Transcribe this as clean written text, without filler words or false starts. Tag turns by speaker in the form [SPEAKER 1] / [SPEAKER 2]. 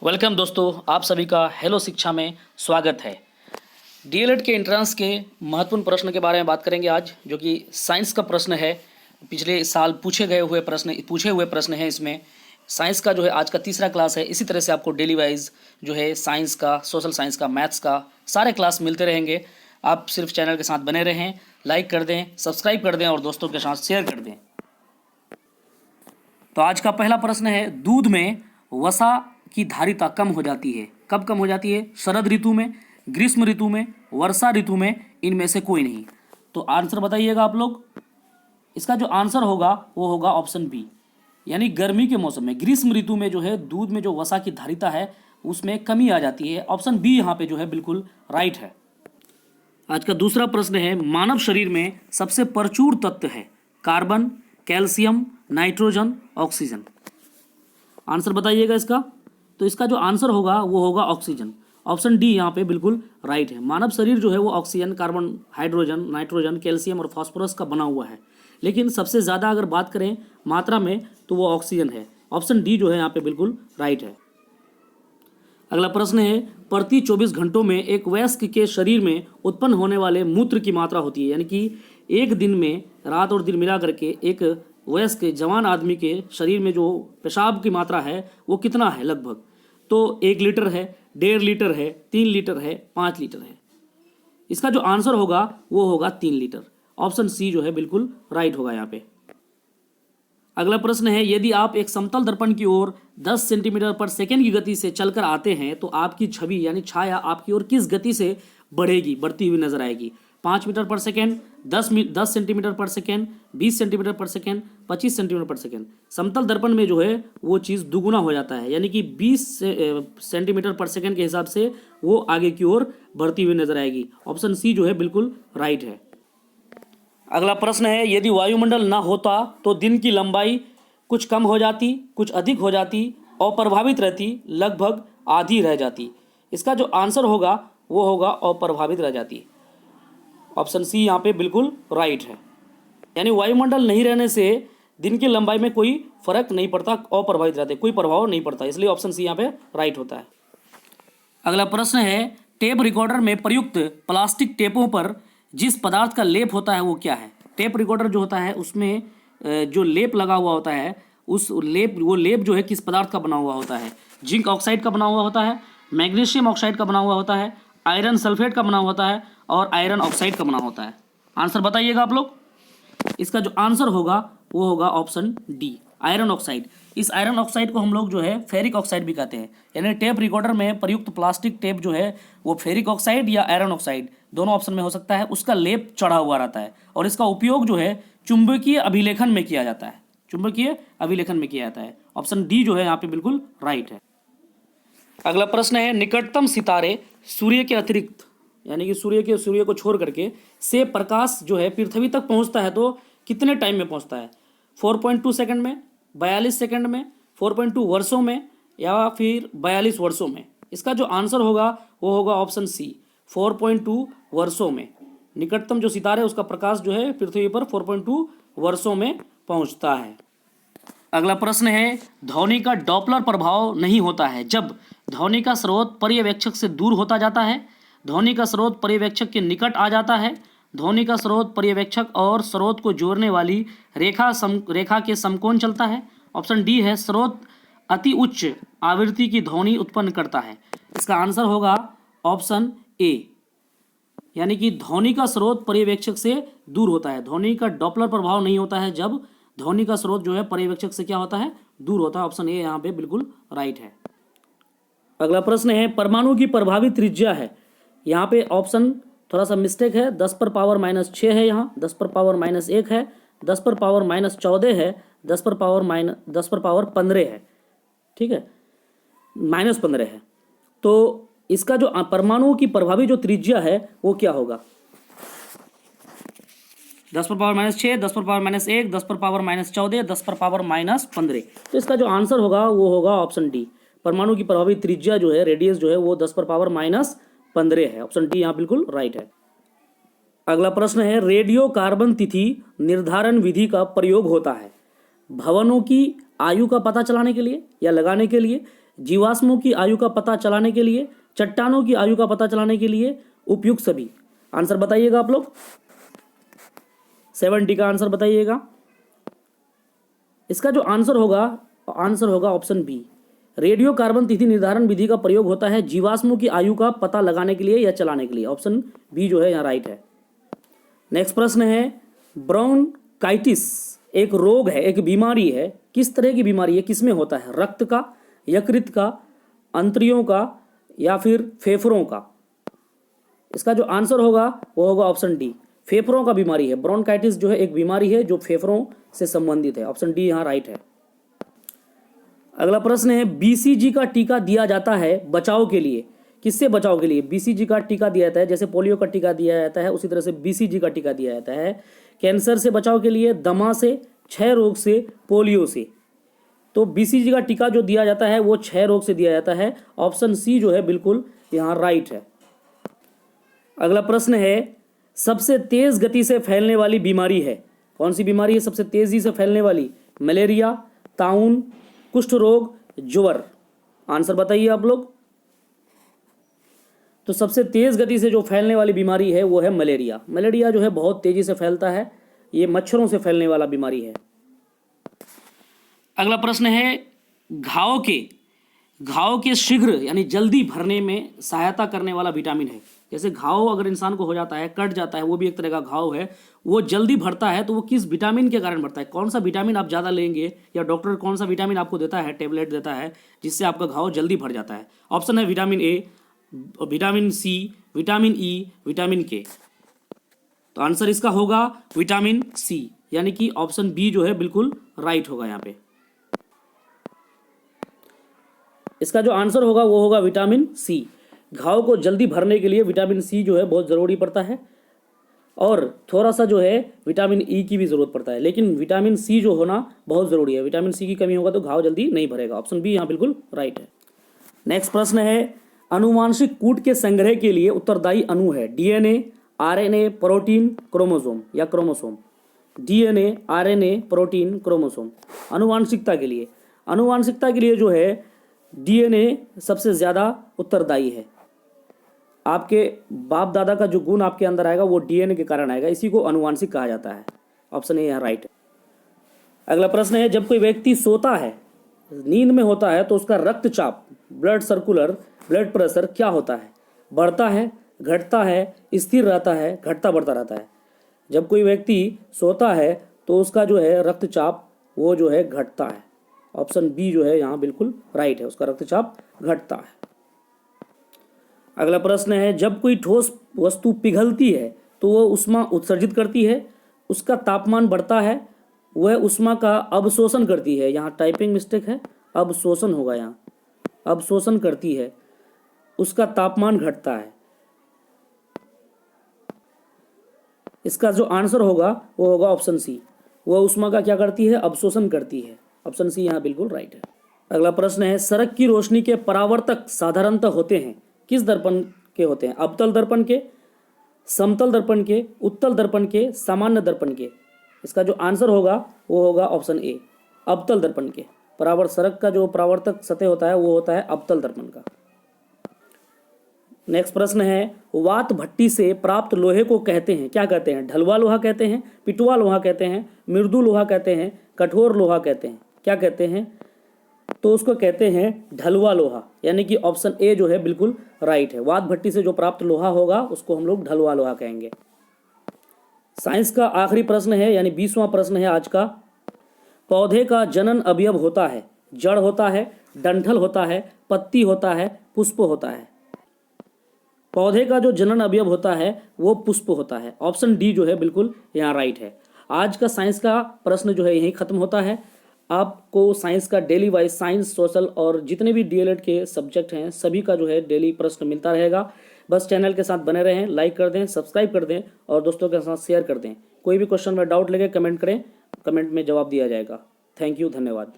[SPEAKER 1] Welcome दोस्तों, आप सभी का हेलो शिक्षा में स्वागत है। डीएलएड के एंट्रेंस के महत्वपूर्ण प्रश्न के बारे में बात करेंगे आज, जो कि साइंस का प्रश्न है। पिछले साल पूछे हुए प्रश्न हैं इसमें। साइंस का जो है आज का तीसरा क्लास है। इसी तरह से आपको डेली वाइज जो है साइंस का, सोशल साइंस का, मैथ्स का सारे क्लास मिलते रहेंगे। आप सिर्फ चैनल के साथ बने रहें, लाइक कर दें, सब्सक्राइब कर दें और दोस्तों के साथ शेयर कर दें। तो आज का पहला प्रश्न है, दूध में वसा की धारिता कम हो जाती है। कब कम हो जाती है? शरद ऋतु में, ग्रीष्म ऋतु में, वर्षा ऋतु में, इनमें से कोई नहीं। तो आंसर बताइएगा आप लोग। इसका जो आंसर होगा वो होगा ऑप्शन बी, यानी गर्मी के मौसम में, ग्रीष्म ऋतु में जो है दूध में जो वसा की धारिता है उसमें कमी आ जाती है। ऑप्शन बी यहाँ पे जो है बिल्कुल राइट है। आज का दूसरा प्रश्न है, मानव शरीर में सबसे प्रचुर तत्व है carbon, calcium, nitrogen, oxygen. Answer बताइएगा इसका। तो इसका जो आंसर होगा वो होगा ऑक्सीजन। ऑप्शन डी यहाँ पे बिल्कुल राइट है। मानव शरीर जो है वो oxygen, carbon, hydrogen, nitrogen, calcium और फास्फोरस का बना हुआ है, लेकिन सबसे ज़्यादा अगर बात करें मात्रा में तो वो ऑक्सीजन है। ऑप्शन डी जो है यहाँ पे बिल्कुल राइट है। अगला प्रश्न है, प्रति 24 घंटों में एक वयस्क के शरीर में उत्पन्न होने वाले मूत्र की मात्रा होती है, यानी कि एक दिन में रात और दिन मिला करके एक वयस्क जवान आदमी के शरीर में जो पेशाब की मात्रा है वो कितना है लगभग? तो 1 लीटर है, 1.5 लीटर है, 3 लीटर है, 5 लीटर है। इसका जो आंसर होगा वो होगा 3 लीटर। ऑप्शन सी जो है बिल्कुल राइट होगा यहाँ पे। अगला प्रश्न है, यदि आप एक समतल दर्पण की ओर 10 सेंटीमीटर पर सेकेंड की गति से चलकर आते हैं तो आपकी छवि यानी छाया आपकी ओर किस गति से बढ़ती हुई नजर आएगी? 5 मीटर पर सेकेंड, 10 सेंटीमीटर पर सेकेंड, 20 सेंटीमीटर पर सेकेंड, 25 सेंटीमीटर पर सेकेंड। समतल दर्पण में जो है वो चीज़ दुगुना हो जाता है, यानी कि 20 सेंटीमीटर पर सेकेंड के हिसाब से वो आगे की ओर बढ़ती हुई नजर आएगी। ऑप्शन सी जो है बिल्कुल राइट है। अगला प्रश्न है, यदि वायुमंडल ना होता तो दिन की लंबाई कुछ कम हो जाती, कुछ अधिक हो जाती, अप्रभावित रहती, लगभग आधी रह जाती। इसका जो आंसर होगा वो होगा अप्रभावित रह जाती। ऑप्शन सी यहाँ पे बिल्कुल राइट है, यानी वायुमंडल नहीं रहने से दिन की लंबाई में कोई फर्क नहीं पड़ता, अप्रभावित रहते, कोई प्रभाव नहीं पड़ता, इसलिए ऑप्शन सी यहाँ पे राइट होता है। अगला प्रश्न है, टेप रिकॉर्डर में प्रयुक्त प्लास्टिक टेपों पर जिस पदार्थ का लेप होता है वो क्या है? टेप रिकॉर्डर जो होता है उसमें जो लेप लगा हुआ होता है वो लेप जो है किस पदार्थ का बना हुआ होता है? जिंक ऑक्साइड का बना हुआ होता है, मैग्नीशियम ऑक्साइड का बना हुआ होता है, आयरन सल्फेट का बना हुआ होता है और आयरन ऑक्साइड का बना होता है। आंसर बताइएगा आप लोग। इसका जो आंसर होगा वो होगा ऑप्शन डी, आयरन ऑक्साइड। इस आयरन ऑक्साइड को हम लोग जो है फेरिक ऑक्साइड भी कहते हैं, यानी टेप रिकॉर्डर में प्रयुक्त प्लास्टिक टेप जो है वो फेरिक ऑक्साइड या आयरन ऑक्साइड दोनों ऑप्शन में हो सकता है, उसका लेप चढ़ा हुआ रहता है और इसका उपयोग जो है चुंबकीय अभिलेखन में किया जाता है। चुंबकीय अभिलेखन में किया जाता है। ऑप्शन डी जो है यहाँ पे बिल्कुल राइट है। अगला प्रश्न है, निकटतम सितारे सूर्य के अतिरिक्त, यानी कि सूर्य को छोड़ करके से प्रकाश जो है पृथ्वी तक पहुंचता है तो कितने टाइम में पहुंचता है? 4.2 सेकंड में, 42 सेकंड में, 4.2 वर्षों में या फिर 42 वर्षों में? इसका जो आंसर होगा वो होगा ऑप्शन सी, 4.2 वर्षों में। निकटतम जो सितारे उसका प्रकाश जो है पृथ्वी पर 4.2 वर्षों में पहुंचता है। अगला प्रश्न है, ध्वनि का डॉपलर प्रभाव नहीं होता है जब ध्वनि का स्रोत पर्यवेक्षक से दूर होता जाता है, ध्वनि का स्रोत पर्यवेक्षक के निकट आ जाता है, ध्वनि का स्रोत पर्यवेक्षक और स्रोत को जोड़ने वाली रेखा के समकोण चलता है। ऑप्शन डी है, स्रोत अति उच्च आवृत्ति की ध्वनि उत्पन्न करता है। इसका आंसर होगा ऑप्शन ए, यानी कि ध्वनि का स्रोत पर्यवेक्षक से दूर होता है। ध्वनि का डॉपलर प्रभाव नहीं होता है जब ध्वनि का स्रोत जो है पर्यवेक्षक से क्या होता है? दूर होता है। ऑप्शन ए यहाँ पे बिल्कुल राइट है। अगला प्रश्न है, परमाणु की प्रभावी त्रिज्या है, यहाँ पे ऑप्शन थोड़ा सा मिस्टेक है, 10 पर पावर -6 है, यहाँ 10 पर पावर -1 है, 10 पर पावर -14 है, 10 पर पावर 15 है, ठीक है, -15 है। तो इसका जो परमाणु की प्रभावी जो त्रिज्या है वो क्या होगा? 10 पर पावर -6, 10 पर पावर -1, 10 पर पावर -14, 10 पर पावर -15। तो इसका जो आंसर होगा वो होगा ऑप्शन डी। परमाणु की प्रभावी त्रिज्या जो है, रेडियस जो है वो 10 पर पावर -15 है। ऑप्शन डी यहाँ बिल्कुल राइट है। अगला प्रश्न है, रेडियो कार्बन तिथि निर्धारण विधि का प्रयोग होता है भवनों की आयु का पता चलाने के लिए या लगाने के लिए, जीवाश्मों की आयु का पता चलाने के लिए, चट्टानों की आयु का पता चलाने के लिए, उपयुक्त सभी। आंसर बताइएगा आप लोग, 70 का आंसर बताइएगा। इसका जो आंसर होगा ऑप्शन बी, रेडियो कार्बन तिथि निर्धारण विधि का प्रयोग होता है जीवाश्मों की आयु का पता लगाने के लिए या चलाने के लिए। ऑप्शन बी जो है यहाँ राइट है। नेक्स्ट प्रश्न है, ब्रोंकाइटिस एक रोग है, एक बीमारी है, किस तरह की बीमारी है, किसमें होता है, रक्त का, यकृत का, अंत्रियों का या फिर फेफड़ों का। इसका जो आंसर होगा वो होगा ऑप्शन डी, फेफड़ों का बीमारी है। ब्रोंकाइटिस जो है एक बीमारी है जो फेफड़ों से संबंधित है। ऑप्शन डी यहाँ राइट है। अगला प्रश्न है, बीसीजी का टीका दिया जाता है बचाव के लिए, किससे बचाव के लिए बीसीजी का टीका दिया जाता है? जैसे पोलियो का टीका दिया जाता है उसी तरह से बीसीजी का टीका दिया जाता है। कैंसर से बचाव के लिए, दमा से, क्षय रोग से, पोलियो से। तो बीसीजी का टीका जो दिया जाता है वो क्षय रोग से दिया जाता है। ऑप्शन सी जो है बिल्कुल यहाँ राइट है। अगला प्रश्न है, सबसे तेज गति से फैलने वाली बीमारी है, कौन सी बीमारी है सबसे तेजी से फैलने वाली? मलेरिया, ताउन, कुष्ठ रोग, ज्वर। आंसर बताइए आप लोग। तो सबसे तेज गति से जो फैलने वाली बीमारी है वो है मलेरिया। मलेरिया जो है बहुत तेजी से फैलता है, ये मच्छरों से फैलने वाला बीमारी है। अगला प्रश्न है, घाव के शीघ्र यानी जल्दी भरने में सहायता करने वाला विटामिन है। जैसे घाव अगर इंसान को हो जाता है, कट जाता है, वो भी एक तरह का घाव है, वो जल्दी भरता है, तो वो किस विटामिन के कारण भरता है? कौन सा विटामिन आप ज़्यादा लेंगे या डॉक्टर कौन सा विटामिन आपको देता है, टेबलेट देता है जिससे आपका घाव जल्दी भर जाता है? ऑप्शन है vitamin A, vitamin C, vitamin E, vitamin K. तो आंसर इसका होगा विटामिन सी, यानी कि ऑप्शन बी जो है बिल्कुल राइट होगा यहाँ पे। इसका जो आंसर होगा वो होगा विटामिन सी। घाव को जल्दी भरने के लिए विटामिन सी जो है बहुत ज़रूरी पड़ता है, और थोड़ा सा जो है विटामिन ई की भी ज़रूरत पड़ता है, लेकिन विटामिन सी जो होना बहुत ज़रूरी है। विटामिन सी की कमी होगा तो घाव जल्दी नहीं भरेगा। ऑप्शन बी यहाँ बिल्कुल राइट है। नेक्स्ट प्रश्न है, आनुवांशिक कूट के संग्रह के लिए उत्तरदायी अणु है डीएनए, आरएनए, प्रोटीन, क्रोमोसोम या chromosome. DNA, RNA, protein, chromosome. आनुवांशिकता के लिए जो है डीएनए सबसे ज़्यादा उत्तरदायी है। आपके बाप दादा का जो गुण आपके अंदर आएगा वो डीएनए के कारण आएगा, इसी को आनुवांशिक कहा जाता है। ऑप्शन ए यहाँ राइट है। अगला प्रश्न है, जब कोई व्यक्ति सोता है, नींद में होता है, तो उसका रक्तचाप, ब्लड प्रेशर क्या होता है? बढ़ता है, घटता है, स्थिर रहता है, घटता बढ़ता रहता है? जब कोई व्यक्ति सोता है तो उसका जो है रक्तचाप वो जो है घटता है। ऑप्शन बी जो है यहाँ बिल्कुल राइट है, उसका रक्तचाप घटता है। अगला प्रश्न है, जब कोई ठोस वस्तु पिघलती है तो वह ऊष्मा उत्सर्जित करती है, उसका तापमान बढ़ता है, वह ऊष्मा का अवशोषण करती है। यहाँ टाइपिंग मिस्टेक है, अवशोषण होगा यहाँ, अवशोषण करती है, उसका तापमान घटता है। इसका जो आंसर होगा वो होगा ऑप्शन सी, वह ऊष्मा का क्या करती है? अवशोषण करती है। ऑप्शन सी यहाँ बिल्कुल राइट है। अगला प्रश्न है, सड़क की रोशनी के परावर्तक साधारणतः होते हैं, किस दर्पण के होते हैं? अवतल दर्पण के, समतल दर्पण के, उत्तल दर्पण के, सामान्य दर्पण के। इसका जो आंसर होगा वो होगा ऑप्शन ए, अवतल दर्पण के। सड़क का जो परावर्तक सतह होता है वो होता है अवतल दर्पण का। नेक्स्ट प्रश्न है, वात भट्टी से प्राप्त लोहे को कहते हैं, क्या कहते हैं? ढलवा लोहा कहते हैं, पिटवा लोहा कहते हैं, मृदु लोहा कहते हैं, कठोर लोहा कहते हैं, क्या कहते हैं? तो उसको कहते हैं ढलवा लोहा, यानी कि ऑप्शन ए जो है बिल्कुल राइट है। वात भट्टी से जो प्राप्त लोहा होगा उसको हम लोग ढलवा लोहा कहेंगे। साइंस का आखिरी प्रश्न है, यानी 20वां प्रश्न है आज का। पौधे का जनन अवयव होता है, जड़ होता है, डंठल होता है, पत्ती होता है, पुष्प होता है? पौधे का जो जनन अवयव होता है वो पुष्प होता है। ऑप्शन डी जो है बिल्कुल यहाँ राइट है। आज का साइंस का प्रश्न जो है यहीं खत्म होता है। आपको साइंस का डेली वाइज, साइंस, सोशल और जितने भी डीएलएड के सब्जेक्ट हैं सभी का जो है डेली प्रश्न मिलता रहेगा। बस चैनल के साथ बने रहें, लाइक कर दें, सब्सक्राइब कर दें और दोस्तों के साथ शेयर कर दें। कोई भी क्वेश्चन में डाउट लगे कमेंट करें, कमेंट में जवाब दिया जाएगा। थैंक यू, धन्यवाद।